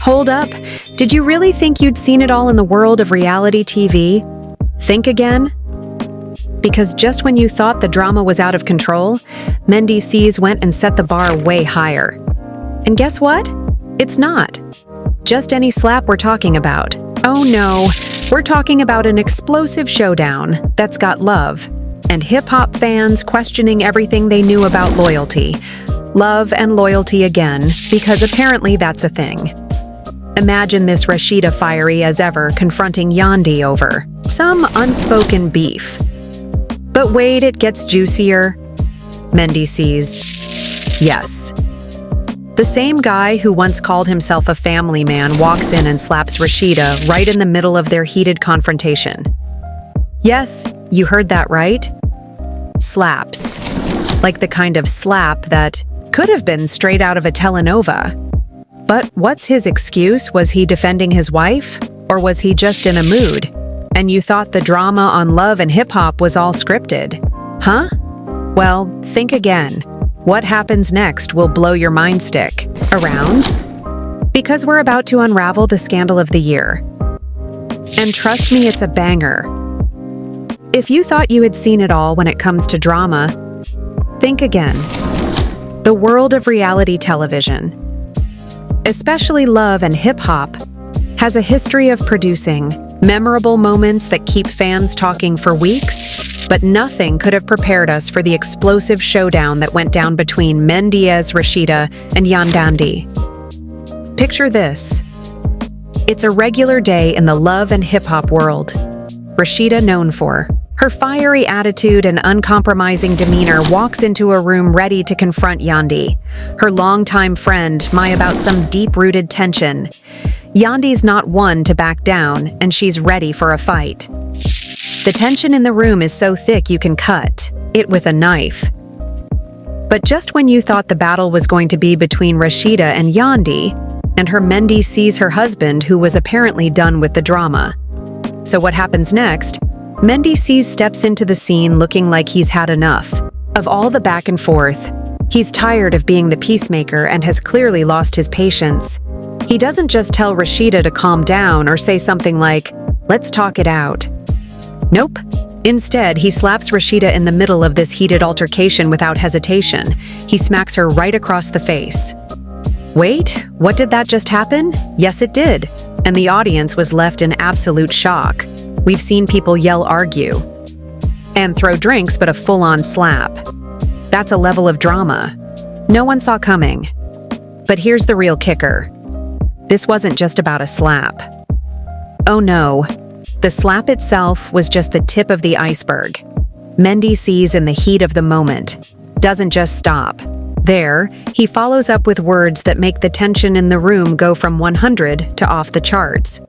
Hold up. Did you really think you'd seen it all in the world of reality TV? Think again? Because just when you thought the drama was out of control, Mendeecees went and set the bar way higher. And guess what? It's not just any slap we're talking about. Oh no, we're talking about an explosive showdown that's got love and hip-hop fans questioning everything they knew about loyalty. Love and loyalty again, because apparently that's a thing. Imagine this Rasheeda fiery as ever confronting Yandi over some unspoken beef. But wait, it gets juicier. Mendeecees. Yes. The same guy who once called himself a family man walks in and slaps Rasheeda right in the middle of their heated confrontation. Yes, you heard that right. Slaps. Like the kind of slap that could have been straight out of a telenova. But what's his excuse? Was he defending his wife? Or was he just in a mood? And you thought the drama on love and hip-hop was all scripted? Huh? Well, think again. What happens next will blow your mind stick around, because we're about to unravel the scandal of the year. And trust me, it's a banger. If you thought you had seen it all when it comes to drama, think again. The world of reality television, especially love and hip-hop, has a history of producing memorable moments that keep fans talking for weeks. But nothing could have prepared us for the explosive showdown that went down between Mendeecees, Rasheeda, and Yandandi. Picture this. It's a regular day in the love and hip-hop world. Rasheeda, known for her fiery attitude and uncompromising demeanor, walks into a room ready to confront Yandi, her longtime friend, about some deep-rooted tension. Yandi's not one to back down, and she's ready for a fight. The tension in the room is so thick you can cut it with a knife. But just when you thought the battle was going to be between Rasheeda and Yandi, and her Mendeecees, her husband, who was apparently done with the drama. So what happens next? Mendeecees steps into the scene looking like he's had enough of all the back and forth. He's tired of being the peacemaker and has clearly lost his patience. He doesn't just tell Rasheeda to calm down or say something like, "Let's talk it out." Nope. Instead, he slaps Rasheeda in the middle of this heated altercation without hesitation. He smacks her right across the face. Wait, what did that just happen? Yes, it did. And the audience was left in absolute shock. We've seen people yell, argue, and throw drinks, but a full-on slap. That's a level of drama no one saw coming. But here's the real kicker. This wasn't just about a slap. Oh no. The slap itself was just the tip of the iceberg. Mendeecees, in the heat of the moment, doesn't just stop there. He follows up with words that make the tension in the room go from 100 to off the charts.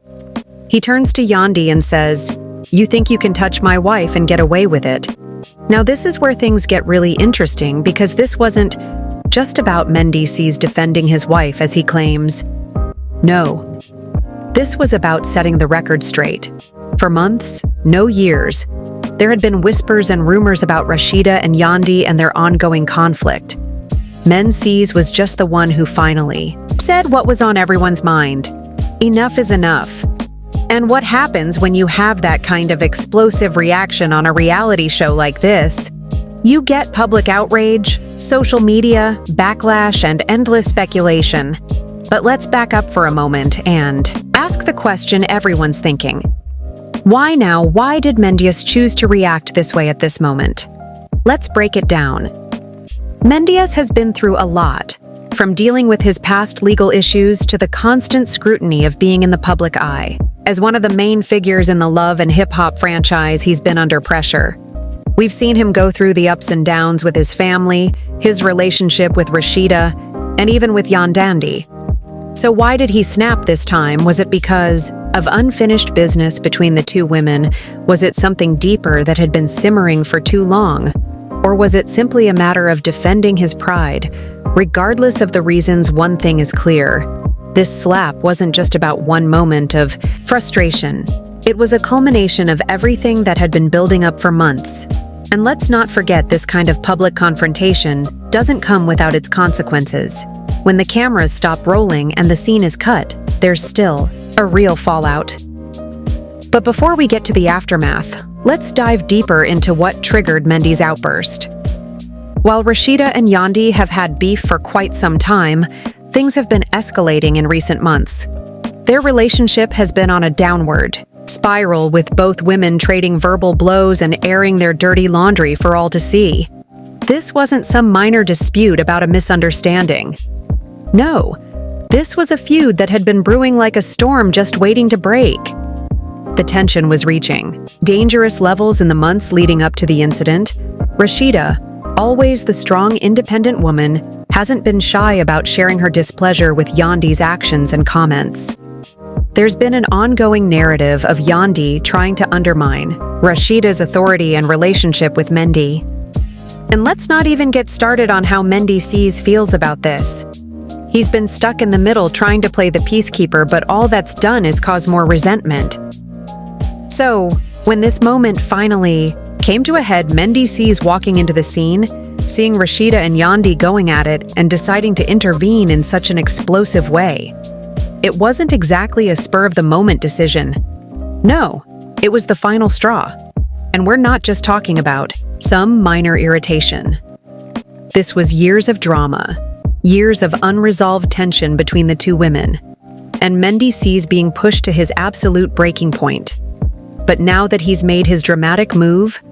He turns to Yandi and says, "You think you can touch my wife and get away with it?" Now this is where things get really interesting, because this wasn't just about Mendeecees defending his wife as he claims. No. This was about setting the record straight. For months, no years, there had been whispers and rumors about Rasheeda and Yandi and their ongoing conflict. Mendeecees was just the one who finally said what was on everyone's mind. Enough is enough. And what happens when you have that kind of explosive reaction on a reality show like this? You get public outrage, social media, backlash, and endless speculation. But let's back up for a moment and ask the question everyone's thinking. Why now? Why did Mendeecees choose to react this way at this moment? Let's break it down. Mendeecees has been through a lot, from dealing with his past legal issues to the constant scrutiny of being in the public eye. As one of the main figures in the love and hip-hop franchise, he's been under pressure. We've seen him go through the ups and downs with his family, his relationship with Rasheeda, and even with Yandandi. So why did he snap this time? Was it because of unfinished business between the two women? Was it something deeper that had been simmering for too long? Or was it simply a matter of defending his pride? Regardless of the reasons, one thing is clear. This slap wasn't just about one moment of frustration. It was a culmination of everything that had been building up for months. And let's not forget, this kind of public confrontation doesn't come without its consequences. When the cameras stop rolling and the scene is cut, there's still a real fallout. But before we get to the aftermath, let's dive deeper into what triggered Mendeecees' outburst. While Rasheeda and Yandi have had beef for quite some time, things have been escalating in recent months. Their relationship has been on a downward spiral, with both women trading verbal blows and airing their dirty laundry for all to see. This wasn't some minor dispute about a misunderstanding. No, this was a feud that had been brewing like a storm just waiting to break. The tension was reaching dangerous levels in the months leading up to the incident. Rasheeda, always the strong, independent woman, hasn't been shy about sharing her displeasure with Yandi's actions and comments. There's been an ongoing narrative of Yandi trying to undermine Rasheeda's authority and relationship with Mendy. And let's not even get started on how Mendeecees feels about this. He's been stuck in the middle trying to play the peacekeeper, but all that's done is cause more resentment. So, when this moment finally came to a head, Mendeecees walking into the scene, seeing Rasheeda and Yandi going at it, and deciding to intervene in such an explosive way. It wasn't exactly a spur-of-the-moment decision. No, it was the final straw. And we're not just talking about some minor irritation. This was years of drama, years of unresolved tension between the two women, and Mendeecees being pushed to his absolute breaking point. But now that he's made his dramatic move,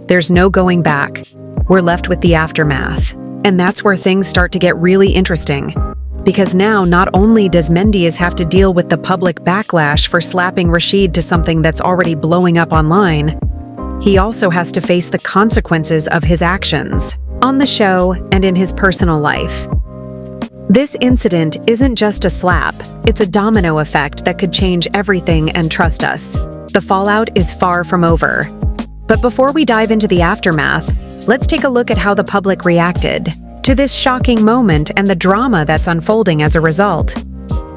there's no going back. We're left with the aftermath. And that's where things start to get really interesting. Because now, not only does Mendeecees have to deal with the public backlash for slapping Rasheeda to something that's already blowing up online, he also has to face the consequences of his actions on the show and in his personal life. This incident isn't just a slap, it's a domino effect that could change everything, and trust us, the fallout is far from over. But before we dive into the aftermath, let's take a look at how the public reacted to this shocking moment and the drama that's unfolding as a result.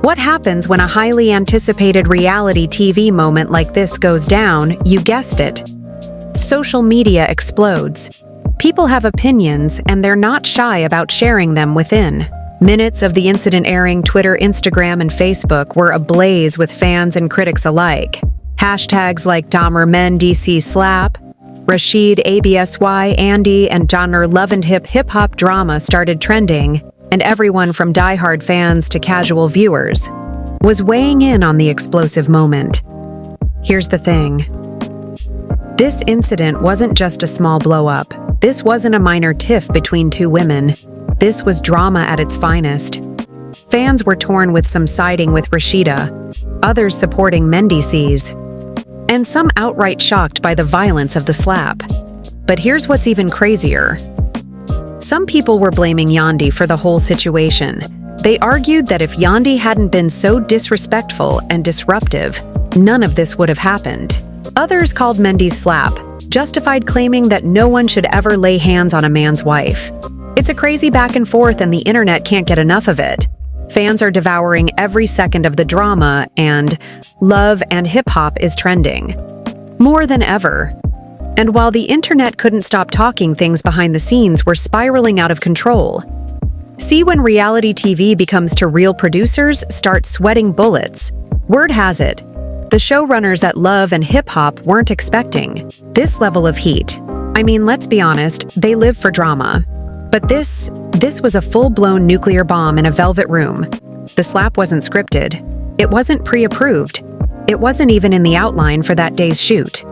What happens when a highly anticipated reality TV moment like this goes down? You guessed it. Social media explodes. People have opinions, and they're not shy about sharing them within minutes of the incident airing. Twitter, Instagram, and Facebook were ablaze with fans and critics alike. Hashtags like Dahmer Mendeecees slap, Rasheeda ABSY Andy, and genre love and hip-hop drama started trending, and everyone from diehard fans to casual viewers was weighing in on the explosive moment. Here's the thing. This incident wasn't just a small blow-up. This wasn't a minor tiff between two women. This was drama at its finest. Fans were torn, with some siding with Rasheeda, others supporting Mendeecees, and some outright shocked by the violence of the slap. But here's what's even crazier. Some people were blaming Yandi for the whole situation. They argued that if Yandi hadn't been so disrespectful and disruptive, none of this would have happened. Others called Mendeecees' slap justified, claiming that no one should ever lay hands on a man's wife. It's a crazy back and forth, and the internet can't get enough of it. Fans are devouring every second of the drama, and love and hip-hop is trending more than ever. And while the internet couldn't stop talking, things behind the scenes were spiraling out of control. See, when reality TV becomes to real producers start sweating bullets. Word has it, the showrunners at Love and Hip Hop weren't expecting this level of heat. I mean, let's be honest, they live for drama. But this was a full-blown nuclear bomb in a velvet room. The slap wasn't scripted. It wasn't pre-approved. It wasn't even in the outline for that day's shoot.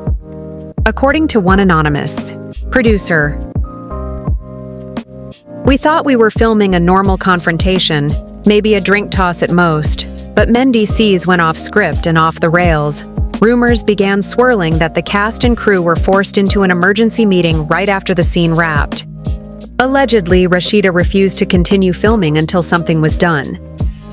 According to one anonymous producer, "We thought we were filming a normal confrontation, maybe a drink toss at most, but Mendeecees went off script and off the rails. Rumors began swirling that the cast and crew were forced into an emergency meeting right after the scene wrapped. Allegedly, Rasheeda refused to continue filming until something was done.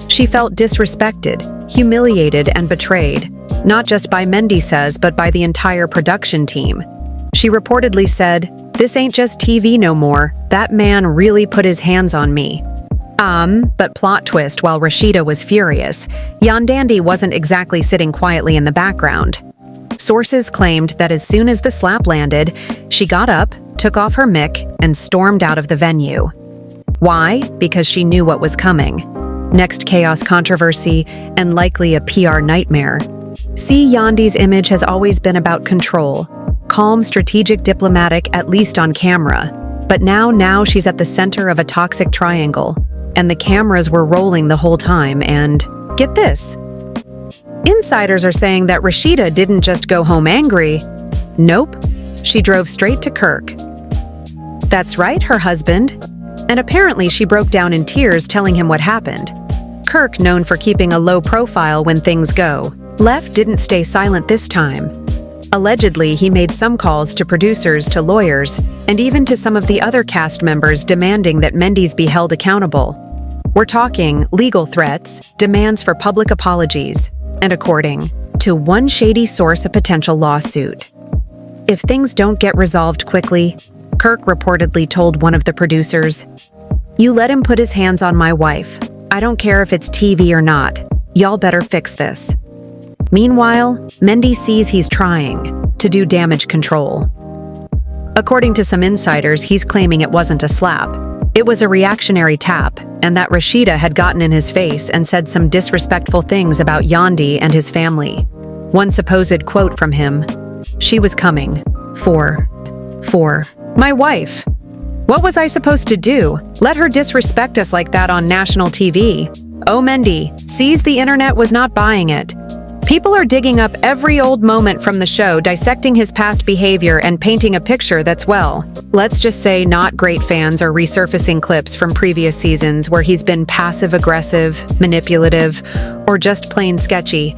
She felt disrespected, humiliated, and betrayed, not just by Mendeecees but by the entire production team. She reportedly said, 'This ain't just TV no more. That man really put his hands on me.' But plot twist, while Rasheeda was furious, Yandandi wasn't exactly sitting quietly in the background. Sources claimed that as soon as the slap landed, she got up, took off her mic, and stormed out of the venue. Why? Because she knew what was coming. Next chaos, controversy, and likely a PR nightmare. See, Yandy's image has always been about control. Calm, strategic, diplomatic, at least on camera. But now she's at the center of a toxic triangle. And the cameras were rolling the whole time, and get this. Insiders are saying that Rasheeda didn't just go home angry. Nope, she drove straight to Kirk. That's right, her husband. And apparently she broke down in tears telling him what happened. Kirk, known for keeping a low profile when things go, didn't stay silent this time. Allegedly, he made some calls to producers, to lawyers, and even to some of the other cast members demanding that Mendeecees be held accountable. We're talking legal threats, demands for public apologies, and according to one shady source, a potential lawsuit. If things don't get resolved quickly, Kirk reportedly told one of the producers, "You let him put his hands on my wife. I don't care if it's TV or not. Y'all better fix this." Meanwhile, Mendeecees sees he's trying to do damage control. According to some insiders, he's claiming it wasn't a slap. It was a reactionary tap, and that Rasheeda had gotten in his face and said some disrespectful things about Yandy and his family. One supposed quote from him, "She was coming for my wife. What was I supposed to do? Let her disrespect us like that on national TV? Oh, Mendeecees sees the internet was not buying it. People are digging up every old moment from the show, dissecting his past behavior and painting a picture that's, well, let's just say not great. Fans are resurfacing clips from previous seasons where he's been passive-aggressive, manipulative, or just plain sketchy.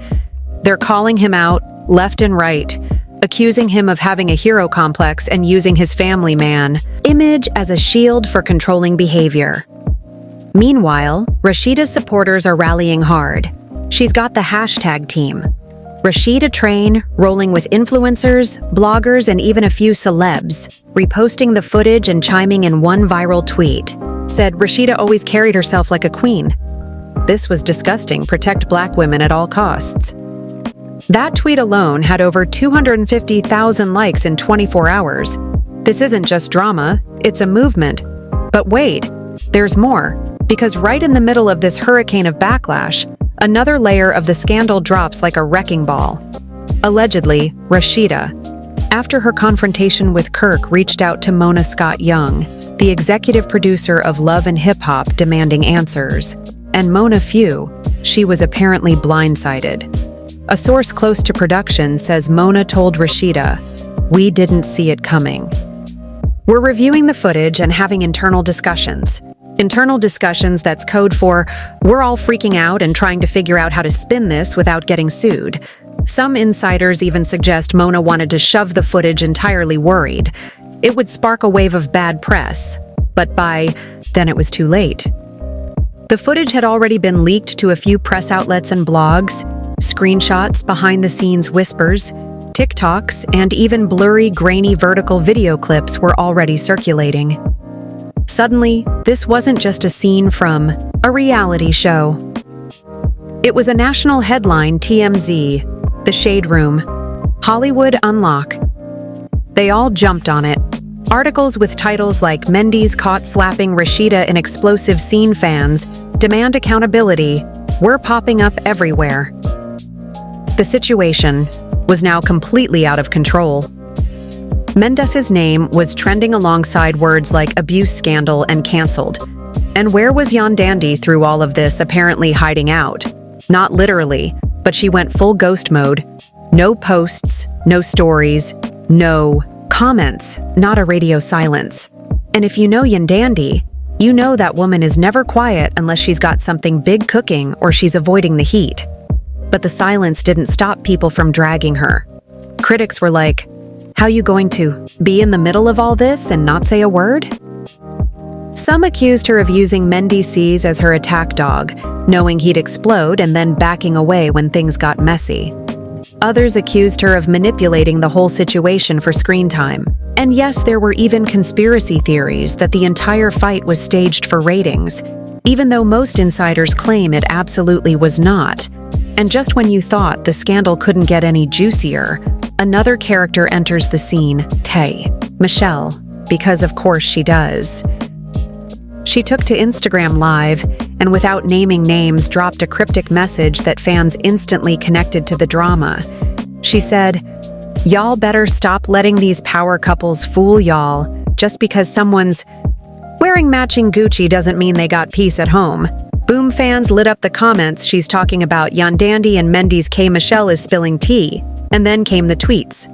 They're calling him out left and right, accusing him of having a hero complex and using his family man image as a shield for controlling behavior. Meanwhile, Rasheeda's supporters are rallying hard. She's got the hashtag team. Rasheeda Train, rolling with influencers, bloggers, and even a few celebs, reposting the footage and chiming in one viral tweet. Said Rasheeda always carried herself like a queen. This was disgusting. Protect Black women at all costs. That tweet alone had over 250,000 likes in 24 hours. This isn't just drama, it's a movement. But wait, there's more. Because right in the middle of this hurricane of backlash, another layer of the scandal drops like a wrecking ball. Allegedly, Rasheeda, after her confrontation with Kirk, reached out to Mona Scott-Young, the executive producer of Love and Hip Hop, demanding answers. And Mona Feud, she was apparently blindsided. A source close to production says Mona told Rasheeda, "We didn't see it coming." We're reviewing the footage and having internal discussions. Internal discussions that's code for, we're all freaking out and trying to figure out how to spin this without getting sued. Some insiders even suggest Mona wanted to shove the footage entirely, worried it would spark a wave of bad press. But by then it was too late. The footage had already been leaked to a few press outlets and blogs. Screenshots, behind-the-scenes whispers, TikToks, and even blurry, grainy vertical video clips were already circulating. Suddenly, this wasn't just a scene from a reality show. It was a national headline. TMZ, The Shade Room, Hollywood Unlock. They all jumped on it. Articles with titles like "Mendeecees caught slapping Rasheeda in explosive scene, fans demand accountability" were popping up everywhere. The situation was now completely out of control. Mendeecees' name was trending alongside words like abuse scandal and cancelled. And where was Yandy through all of this, apparently hiding out? Not literally, but she went full ghost mode. No posts, no stories, no comments, not a radio silence. And if you know Yandy, you know that woman is never quiet unless she's got something big cooking or she's avoiding the heat. But the silence didn't stop people from dragging her. Critics were like, "How you going to be in the middle of all this and not say a word?" Some accused her of using Mendeecees as her attack dog, knowing he'd explode and then backing away when things got messy. Others accused her of manipulating the whole situation for screen time. And yes, there were even conspiracy theories that the entire fight was staged for ratings, even though most insiders claim it absolutely was not. And just when you thought the scandal couldn't get any juicier, another character enters the scene, Tay, Michelle, because of course she does. She took to Instagram Live and, without naming names, dropped a cryptic message that fans instantly connected to the drama. She said, "Y'all better stop letting these power couples fool y'all. Just because someone's wearing matching Gucci doesn't mean they got peace at home." Boom fans lit up the comments. She's talking about Yandandi and Mendeecees K. Michelle is spilling tea. And then came the tweets.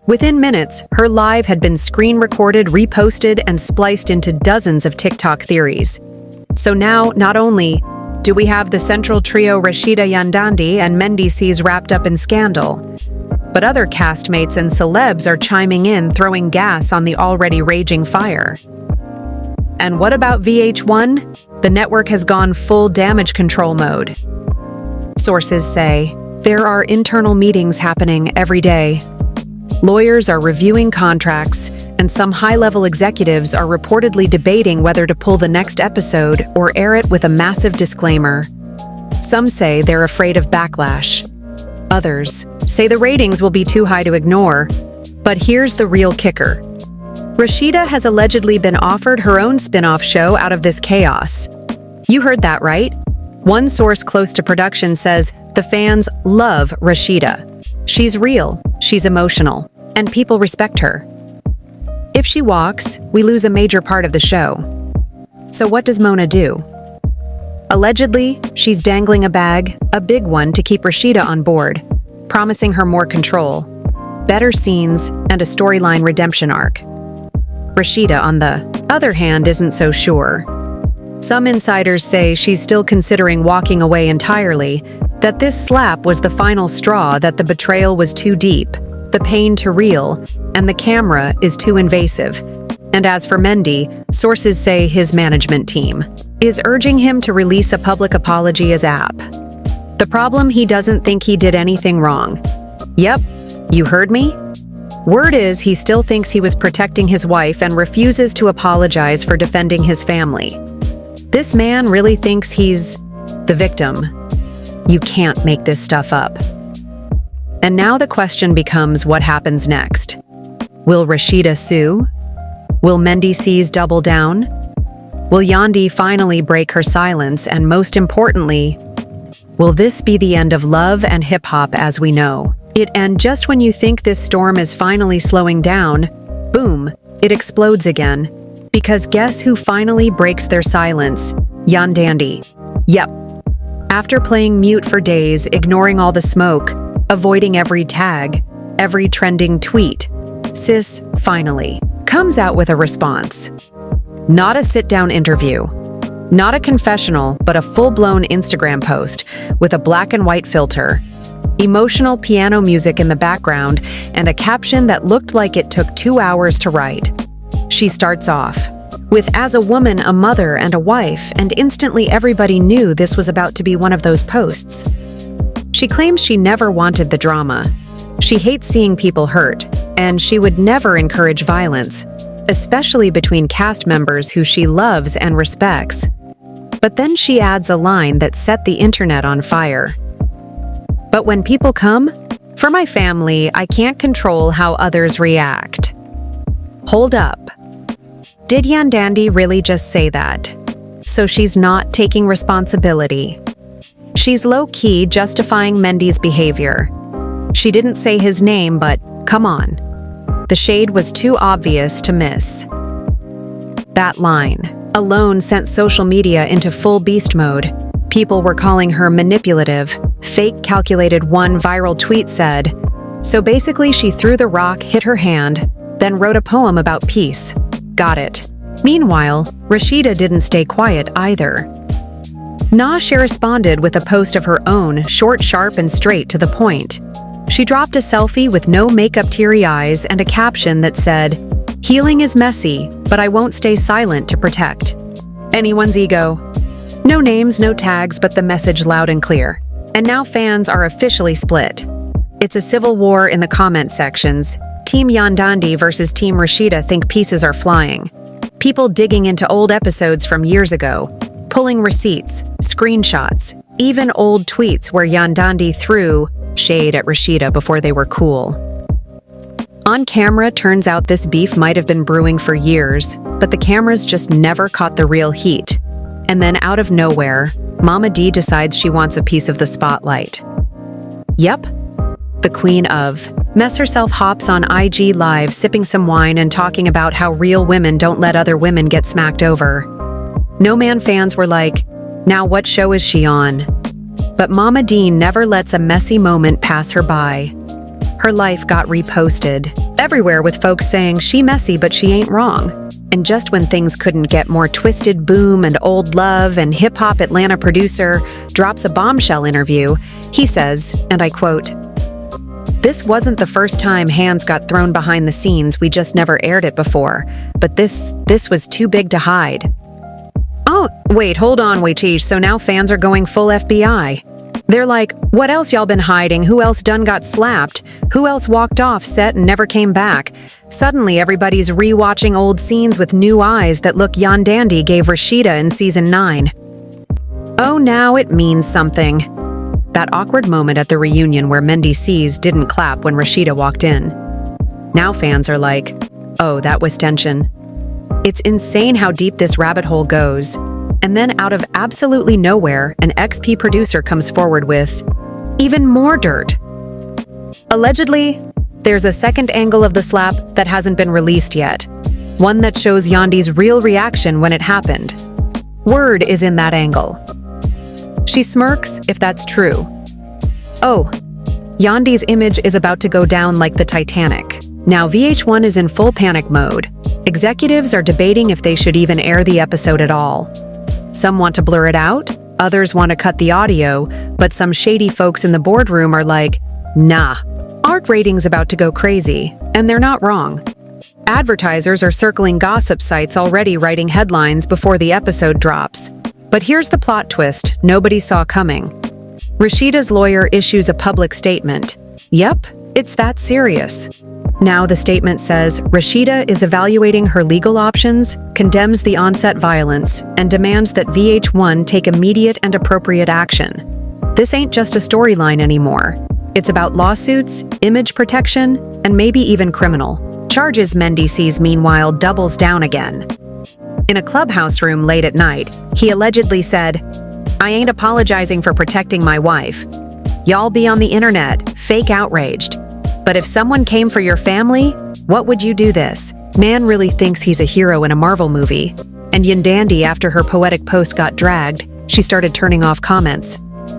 Within minutes, her live had been screen recorded, reposted, and spliced into dozens of TikTok theories. So now, not only do we have the central trio Rasheeda, Yandandi, and Mendeecees wrapped up in scandal, but other castmates and celebs are chiming in, throwing gas on the already raging fire. And what about VH1? The network has gone full damage control mode. Sources say there are internal meetings happening every day. Lawyers are reviewing contracts, and some high-level executives are reportedly debating whether to pull the next episode or air it with a massive disclaimer. Some say they're afraid of backlash. Others say the ratings will be too high to ignore. But here's the real kicker. Rasheeda has allegedly been offered her own spin-off show out of this chaos. You heard that right. One source close to production says the fans love Rasheeda. She's real, she's emotional, and people respect her. If she walks, we lose a major part of the show. So what does Mona do? Allegedly, she's dangling a bag, a big one, to keep Rasheeda on board, promising her more control, better scenes, and a storyline redemption arc. Rasheeda, on the other hand, isn't so sure. Some insiders say she's still considering walking away entirely, that this slap was the final straw, that the betrayal was too deep, the pain too real, and the camera is too invasive. And as for Mendy, sources say his management team is urging him to release a public apology as app. The problem, he doesn't think he did anything wrong. Yep, you heard me? Word is he still thinks he was protecting his wife and refuses to apologize for defending his family. This man really thinks he's the victim. You can't make this stuff up. And now the question becomes, what happens next? Will Rasheeda sue? Will Mendeecees double down? Will Yandi finally break her silence? And most importantly, will this be the end of love and hip-hop as we know it? And just when you think this storm is finally slowing down, boom, it explodes again. Because guess who finally breaks their silence? Yandandi. Yep. After playing mute for days, ignoring all the smoke, avoiding every tag, every trending tweet, Sis finally comes out with a response. Not a sit-down interview, not a confessional, but a full-blown Instagram post with a black and white filter, emotional piano music in the background, and a caption that looked like it took 2 hours to write. She starts off with, "As a woman, a mother, and a wife," and instantly everybody knew this was about to be one of those posts. She claims she never wanted the drama. She hates seeing people hurt, and she would never encourage violence, especially between cast members who she loves and respects. But then she adds a line that set the internet on fire. "But when people come, for my family, I can't control how others react." Hold up. Did Yandandi really just say that? So she's not taking responsibility. She's low-key justifying Mendy's behavior. She didn't say his name, but come on. The shade was too obvious to miss. That line alone sent social media into full beast mode. People were calling her manipulative, fake calculated. One viral tweet said, "So basically she threw the rock, hit her hand, then wrote a poem about peace. Got it." Meanwhile, Rasheeda didn't stay quiet either. She responded with a post of her own, short, sharp, and straight to the point. She dropped a selfie with no makeup, teary eyes, and a caption that said, "Healing is messy, but I won't stay silent to protect anyone's ego." No names, no tags, but the message loud and clear. And now fans are officially split. It's a civil war in the comment sections. Team Yandandi versus Team Rasheeda think pieces are flying. People digging into old episodes from years ago, pulling receipts, screenshots, even old tweets where Yandandi threw shade at Rasheeda before they were cool. On camera, turns out this beef might have been brewing for years, but the cameras just never caught the real heat. And then out of nowhere, Mama D decides she wants a piece of the spotlight. Yep, the queen of mess herself hops on IG Live sipping some wine and talking about how real women don't let other women get smacked over. No Man fans were like, now what show is she on? But Mama D never lets a messy moment pass her by. Her life got reposted everywhere with folks saying she messy but she ain't wrong. And just when things couldn't get more twisted, Boom and Old Love and hip-hop Atlanta producer drops a bombshell interview, he says, and I quote, "This wasn't the first time hands got thrown behind the scenes, we just never aired it before. But this was too big to hide." Oh, wait, hold on, geez, so now fans are going full FBI. They're like, what else y'all been hiding? Who else done got slapped? Who else walked off set and never came back? Suddenly everybody's re-watching old scenes with new eyes that look Dandy gave Rasheeda in season 9. Oh, now it means something. That awkward moment at the reunion where Mendeecees didn't clap when Rasheeda walked in. Now fans are like, oh, that was tension. It's insane how deep this rabbit hole goes. And then out of absolutely nowhere, an XP producer comes forward with even more dirt. Allegedly, there's a second angle of the slap that hasn't been released yet. One that shows Yandy's real reaction when it happened. Word is in that angle. She smirks if that's true. Oh, Yandy's image is about to go down like the Titanic. Now VH1 is in full panic mode. Executives are debating if they should even air the episode at all. Some want to blur it out, others want to cut the audio, but some shady folks in the boardroom are like, nah, art rating's about to go crazy, and they're not wrong. Advertisers are circling gossip sites already writing headlines before the episode drops. But here's the plot twist nobody saw coming. Rasheeda's lawyer issues a public statement. Yep, it's that serious. Now the statement says Rasheeda is evaluating her legal options, condemns the on-set violence, and demands that VH1 take immediate and appropriate action. This ain't just a storyline anymore. It's about lawsuits, image protection, and maybe even criminal charges. Mendeecees, meanwhile, doubles down again. In a clubhouse room late at night, he allegedly said, "I ain't apologizing for protecting my wife. Y'all be on the internet, fake outraged. But if someone came for your family, what would you do this?" Man really thinks he's a hero in a Marvel movie. And Dandy, after her poetic post got dragged, she started turning off comments.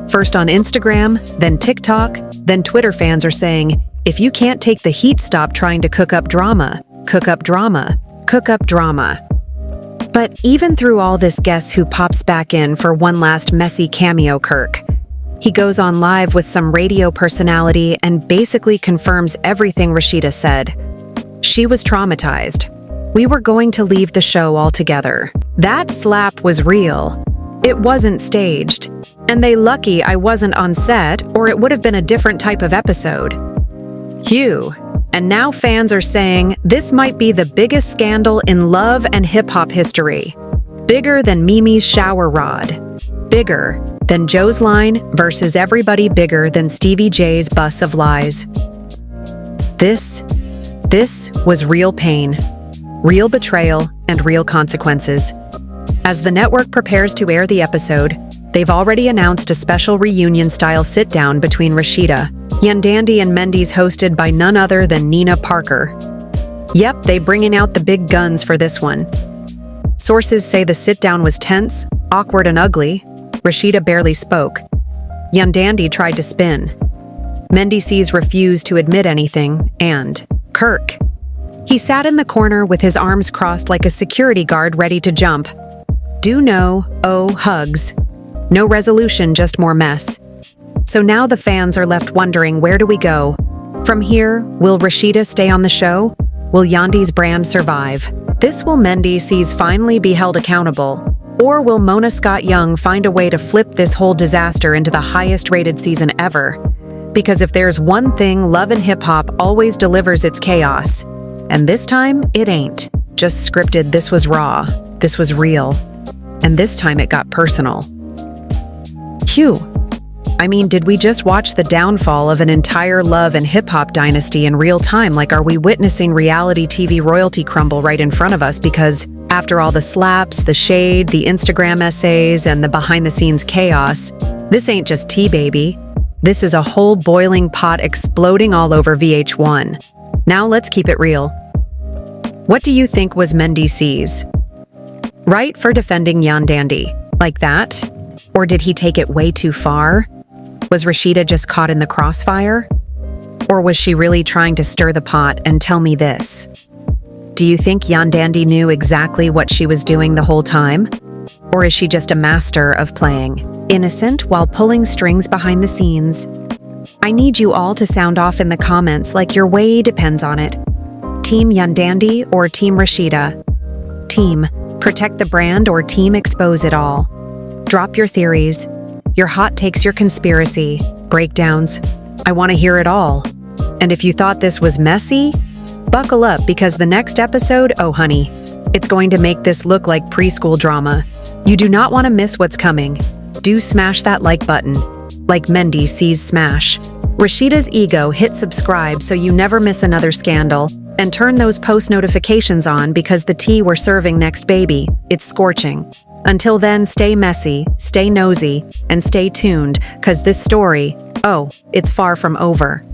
First on Instagram, then TikTok, then Twitter fans are saying, if you can't take the heat, stop trying to cook up drama, cook up drama, cook up drama. But even through all this, guess who pops back in for one last messy cameo? Kirk. He goes on live with some radio personality and basically confirms everything Rasheeda said. She was traumatized. We were going to leave the show altogether. That slap was real. It wasn't staged. And they lucky I wasn't on set, or it would have been a different type of episode. Phew. And now fans are saying this might be the biggest scandal in love and hip-hop history. Bigger than Mimi's shower rod. Bigger than Joe's line versus everybody, bigger than Stevie J's bus of lies. This was real pain, real betrayal, and real consequences. As the network prepares to air the episode, they've already announced a special reunion-style sit-down between Rasheeda, Dandy, and Mendeecees, hosted by none other than Nina Parker. Yep, they bringing out the big guns for this one. Sources say the sit-down was tense, awkward, and ugly. Rasheeda barely spoke. Dandy tried to spin. Mendeecees refused to admit anything, and Kirk. He sat in the corner with his arms crossed like a security guard ready to jump. Hugs. No resolution, just more mess. So now the fans are left wondering, where do we go? From here, will Rasheeda stay on the show? Will Yandy's brand survive? Will Mendeecees finally be held accountable? Or will Mona Scott Young find a way to flip this whole disaster into the highest-rated season ever? Because if there's one thing Love and Hip Hop always delivers, it's chaos. And this time, it ain't just scripted. This was raw. This was real. And this time it got personal. Phew. I mean, did we just watch the downfall of an entire love and hip-hop dynasty in real time? Like, are we witnessing reality TV royalty crumble right in front of us? Because after all the slaps, the shade, the Instagram essays, and the behind-the-scenes chaos, this ain't just tea, baby. This is a whole boiling pot exploding all over VH1. Now let's keep it real. What do you think was Mendeecees right for defending Yon Dandy like that? Or did he take it way too far? Was Rasheeda just caught in the crossfire? Or was she really trying to stir the pot? And tell me this. Do you think Yon Dandy knew exactly what she was doing the whole time? Or is she just a master of playing innocent while pulling strings behind the scenes? I need you all to sound off in the comments like your way depends on it. Team Yon Dandy or Team Rasheeda? Team protect the brand or Team expose it all? Drop your theories, your hot takes, your conspiracy breakdowns. I want to hear it all. And if you thought this was messy, buckle up because the next episode, oh honey, it's going to make this look like preschool drama. You do not want to miss what's coming. Do smash that like button, like Mendeecees smash. Rasheeda's ego, hit subscribe so you never miss another scandal, and turn those post notifications on because the tea we're serving next, baby, it's scorching. Until then, stay messy, stay nosy, and stay tuned, cause this story, oh, it's far from over.